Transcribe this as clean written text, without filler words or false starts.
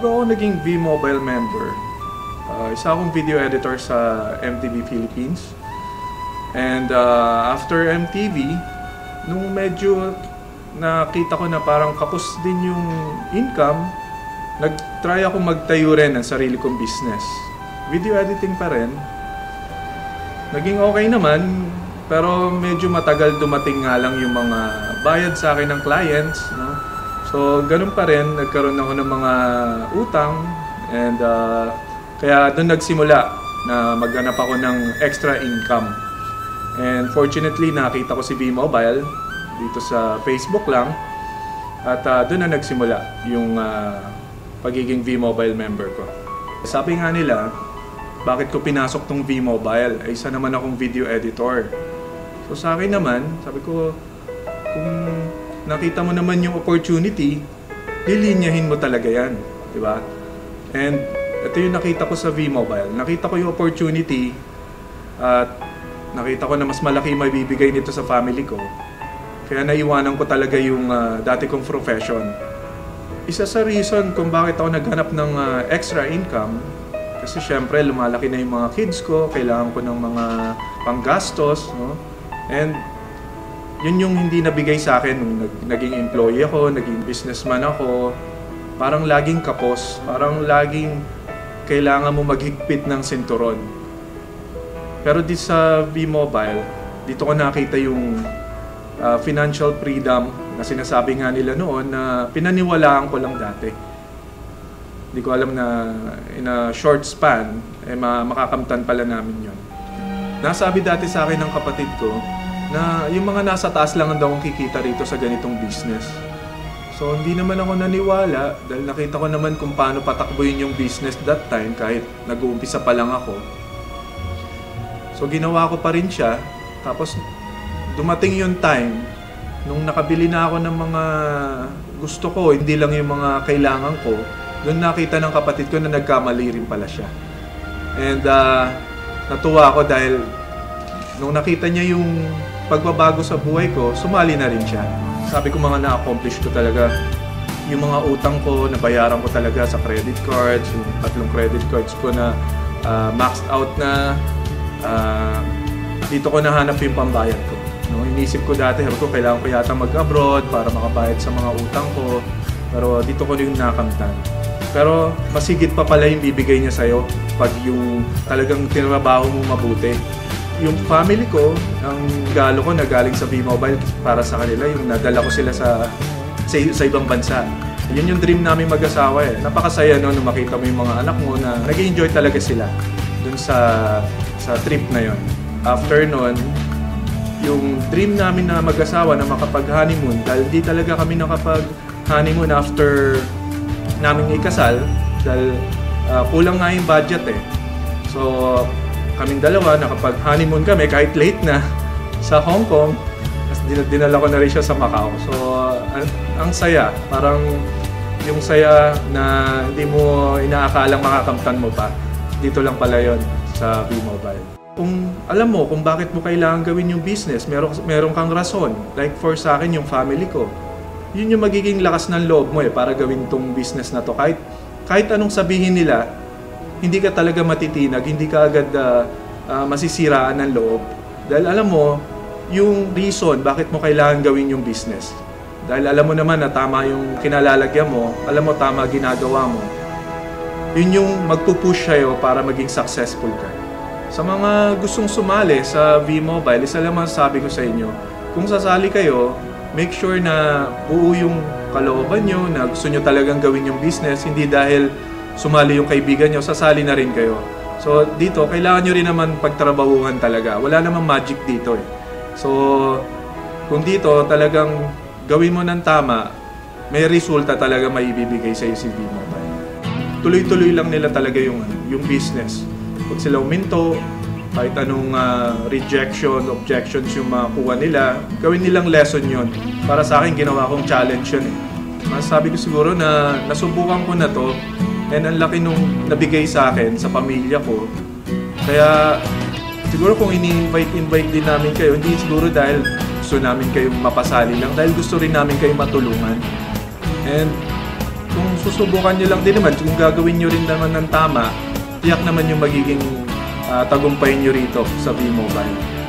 Bago ako naging V-Mobile member, isa akong video editor sa MTV Philippines. And after MTV, nung medyo nakita ko na parang kapos din yung income, nag-try ako magtayo rin ng sarili kong business. Video editing pa rin. Naging okay naman, pero medyo matagal dumating nga lang yung mga bayad sa akin ng clients, no? So, ganun pa rin, nagkaroon ako ng mga utang, and kaya doon nagsimula na maghanap ako ng extra income. And fortunately, nakita ko si V-Mobile dito sa Facebook lang, at doon na nagsimula yung pagiging V-Mobile member ko. Sabi nga nila, bakit ko pinasok tong V-Mobile? Ay, isa naman akong video editor. So sa akin naman, sabi ko, kung nakita mo naman yung opportunity, lilinyahin mo talaga yan, di ba? And ito yung nakita ko sa V-Mobile. Nakita ko yung opportunity at nakita ko na mas malaki may bibigay nito sa family ko. Kaya naiwanan ko talaga yung dati kong profession. Isa sa reason kung bakit ako naghanap ng extra income, kasi syempre lumalaki na yung mga kids ko, kailangan ko ng mga panggastos, no? And yun yung hindi nabigay sa akin nung naging employee ako, naging businessman ako. Parang laging kapos, parang laging kailangan mo maghigpit ng sinturon. Pero di sa V-Mobile, dito ko nakita yung financial freedom na sinasabi nga nila noon na pinaniwalaan ko lang dati. Hindi ko alam na in a short span, makakamtan pala namin yun. Nasabi dati sa akin ng kapatid ko na yung mga nasa taas lang ang daw akong kikita rito sa ganitong business. So hindi naman ako naniwala dahil nakita ko naman kung paano patakbuhin yung business that time kahit nag-uumpisa pa lang ako. So ginawa ko pa rin siya. Tapos dumating yung time nung nakabili na ako ng mga gusto ko, hindi lang yung mga kailangan ko. Doon nakita ng kapatid ko na nagkamali rin pala siya. And natuwa ako dahil nung nakita niya yung pagbabago sa buhay ko, sumali na rin siya. Sabi ko mga na-accomplish ko talaga. Yung mga utang ko, nabayaran ko talaga sa credit cards, yung 3 credit cards ko na maxed out na. Dito ko nahanap yung pambayad ko. No, inisip ko dati, sabi ko kailangan ko yata mag-abroad para makabayad sa mga utang ko. Pero dito ko yung nakamtan. Pero masigit pa pala yung bibigay niya sa'yo pag yung talagang tinrabaho mo mabuti. Yung family ko, ang galo ko na galing sa V-Mobile para sa kanila, yung nadala ko sila sa ibang bansa. Yun yung dream namin mag-asawa eh. Napakasaya no, nung makita mo yung mga anak mo na nag-enjoy talaga sila dun sa trip na yon. After nun, yung dream namin na mag-asawa na makapag-honeymoon, dahil di talaga kami nakapag-honeymoon after namin ikasal, dahil kulang nga yung budget eh. So, kaming dalawa, nakapag-honeymoon kami kahit late na sa Hong Kong. Tapos dinala ko na rin siya sa Macau. So, ang saya. Parang yung saya na hindi mo inaakalang makakamtan mo pa. Dito lang pala yon sa V-Mobile. Kung alam mo kung bakit mo kailangan gawin yung business, meron kang rason. Like for sa akin, yung family ko. Yun yung magiging lakas ng loob mo eh para gawin tong business na to. Kahit anong sabihin nila, hindi ka talaga matitinag, hindi ka agad masisiraan ng loob. Dahil alam mo, yung reason bakit mo kailangan gawin yung business. Dahil alam mo naman na tama yung kinalalagyan mo, alam mo tama ginagawa mo. Yun yung magpupush sa'yo para maging successful ka. Sa mga gustong sumali sa V-Mobile, isa lang masasabi ko sa inyo, kung sasali kayo, make sure na buo yung kalooban nyo, na gusto nyo talagang gawin yung business, hindi dahil sumali yung kaibigan nyo, sasali na rin kayo. So dito, kailangan nyo rin naman pagtrabahuhan talaga. Wala namang magic dito eh. So kung dito talagang gawin mo ng tama, may resulta talaga may ibibigay sa si V-Mobile. Tuloy-tuloy lang nila talaga yung business. Pag sila uminto, kahit anong objections yung makuha nila, gawin nilang lesson yon. Para sa akin, ginawa kong challenge yun eh. Masasabi ko siguro na nasubukan ko na to, and ang laki nung nabigay sa akin, sa pamilya ko. Kaya siguro kung ini-invite din namin kayo, hindi siguro dahil gusto namin kayong mapasali lang, dahil gusto rin namin kayong matulungan. And kung susubukan nyo lang din naman, kung gagawin nyo rin naman ng tama, tiyak naman yung magiging tagumpay nyo rito sa V-Mobile.